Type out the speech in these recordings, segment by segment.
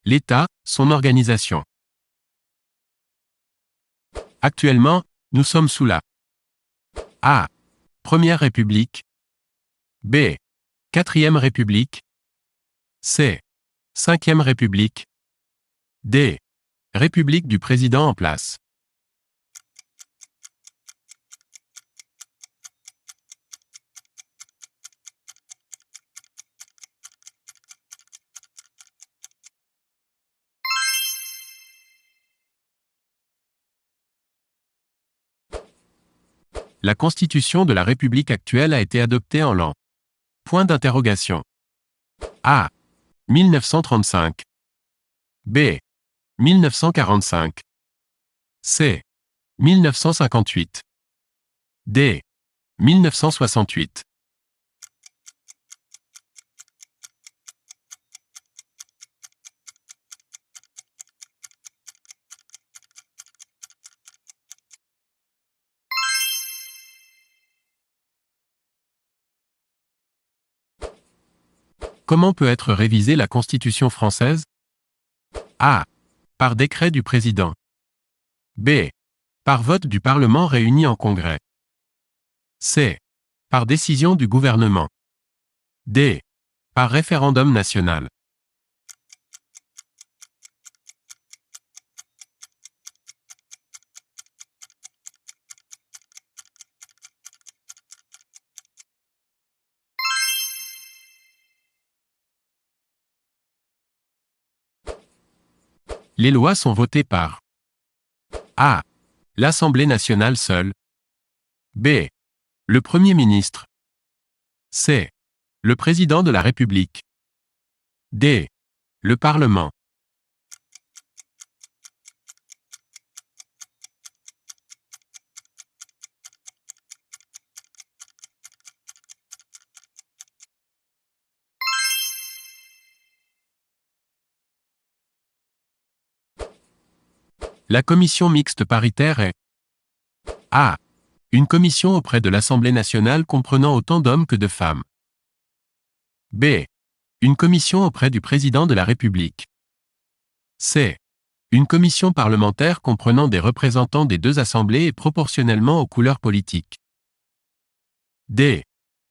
L'État, son organisation. Actuellement, nous sommes sous la A. Première République. B. Quatrième République. C. Cinquième République. D. République du président en place. La Constitution de la République actuelle a été adoptée en l'an. Point d'interrogation. A. 1935. B. 1945. C. 1958. D. 1968. Comment peut être révisée la Constitution française? A. Par décret du président. B. Par vote du Parlement réuni en Congrès. C. Par décision du gouvernement. D. Par référendum national. Les lois sont votées par A. L'Assemblée nationale seule. B. Le Premier ministre. C. Le Président de la République. D. Le Parlement. La commission mixte paritaire est A. Une commission auprès de l'Assemblée nationale comprenant autant d'hommes que de femmes. B. Une commission auprès du Président de la République. C. Une commission parlementaire comprenant des représentants des deux assemblées et proportionnellement aux couleurs politiques. D.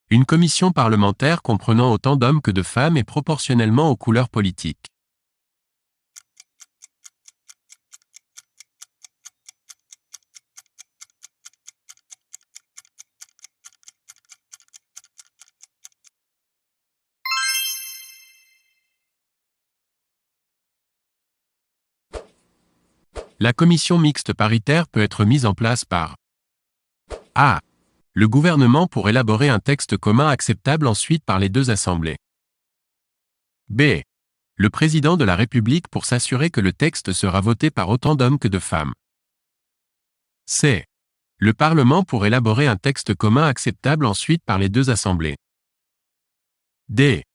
Une commission parlementaire comprenant autant d'hommes que de femmes et proportionnellement aux couleurs politiques. La commission mixte paritaire peut être mise en place par A. Le gouvernement pour élaborer un texte commun acceptable ensuite par les deux assemblées. B. Le président de la République pour s'assurer que le texte sera voté par autant d'hommes que de femmes. C. Le Parlement pour élaborer un texte commun acceptable ensuite par les deux assemblées. D.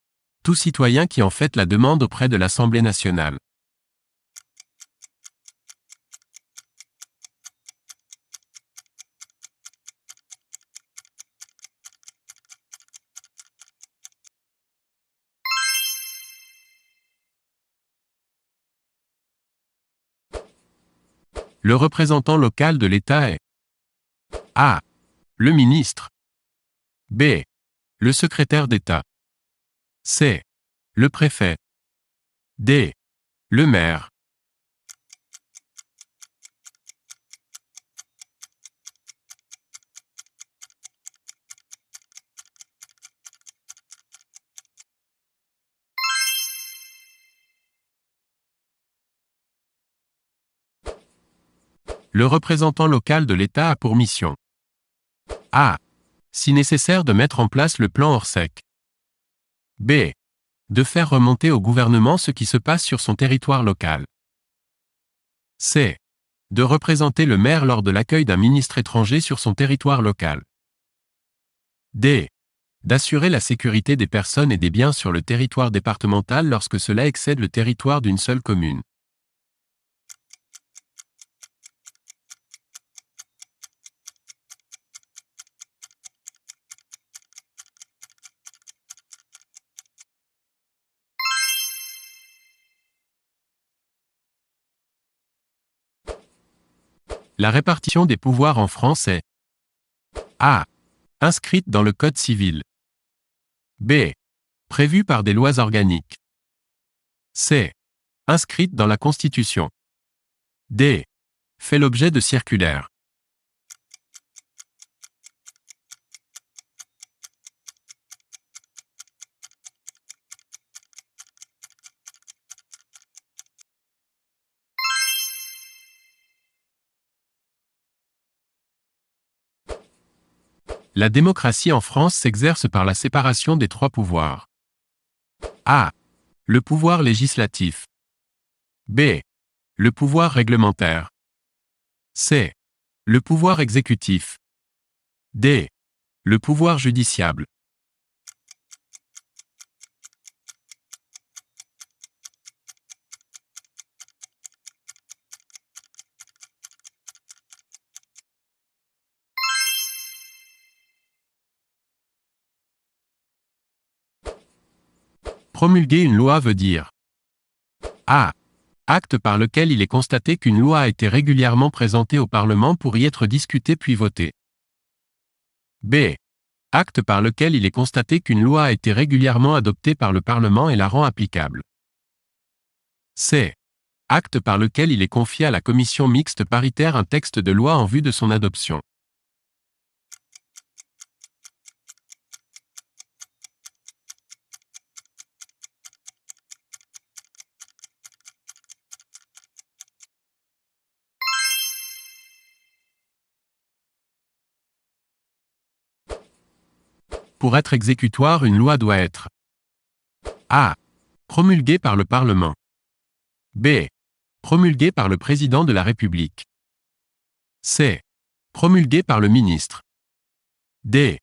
Tout citoyen qui en fait la demande auprès de l'Assemblée nationale. Le représentant local de l'État est A. Le ministre. B. Le secrétaire d'État. C. Le préfet. D. Le maire. Le représentant local de l'État a pour mission A. Si nécessaire de mettre en place le plan Orsec. B. De faire remonter au gouvernement ce qui se passe sur son territoire local. C. De représenter le maire lors de l'accueil d'un ministre étranger sur son territoire local. D. D'assurer la sécurité des personnes et des biens sur le territoire départemental lorsque cela excède le territoire d'une seule commune. La répartition des pouvoirs en France est A. Inscrite dans le Code civil. B. Prévue par des lois organiques. C. Inscrite dans la Constitution. D. Fait l'objet de circulaires. La démocratie en France s'exerce par la séparation des trois pouvoirs. A. Le pouvoir législatif. B. Le pouvoir réglementaire. C. Le pouvoir exécutif. D. Le pouvoir judiciable. Promulguer une loi veut dire A. Acte par lequel il est constaté qu'une loi a été régulièrement présentée au Parlement pour y être discutée puis votée. B. Acte par lequel il est constaté qu'une loi a été régulièrement adoptée par le Parlement et la rend applicable. C. Acte par lequel il est confié à la commission mixte paritaire un texte de loi en vue de son adoption. Pour être exécutoire, une loi doit être A. Promulguée par le Parlement. B. Promulguée par le Président de la République. C. Promulguée par le ministre. D.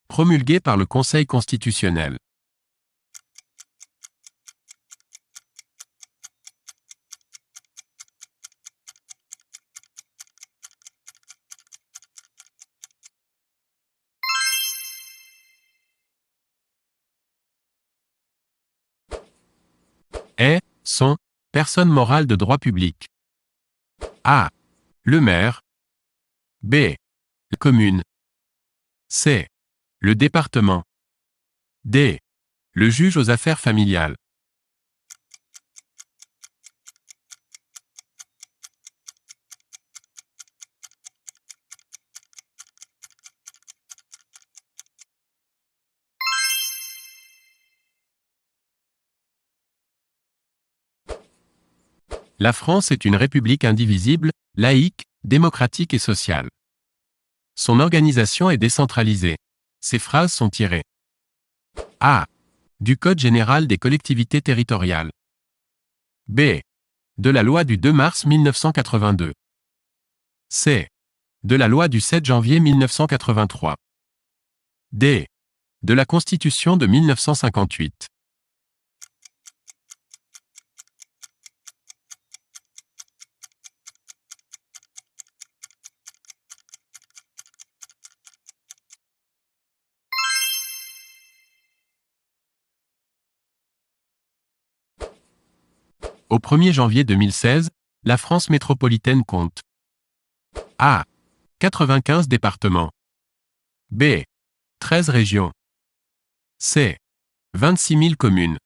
Promulguée par le Conseil constitutionnel. Sont personnes morales de droit public. A. Le maire. B. La commune. C. Le département. D. Le juge aux affaires familiales. La France est une république indivisible, laïque, démocratique et sociale. Son organisation est décentralisée. Ces phrases sont tirées A. Du Code général des collectivités territoriales. B. De la loi du 2 mars 1982. C. De la loi du 7 janvier 1983. D. De la Constitution de 1958. Au 1er janvier 2016, la France métropolitaine compte A. 95 départements. B. 13 régions. C. 26 000 communes.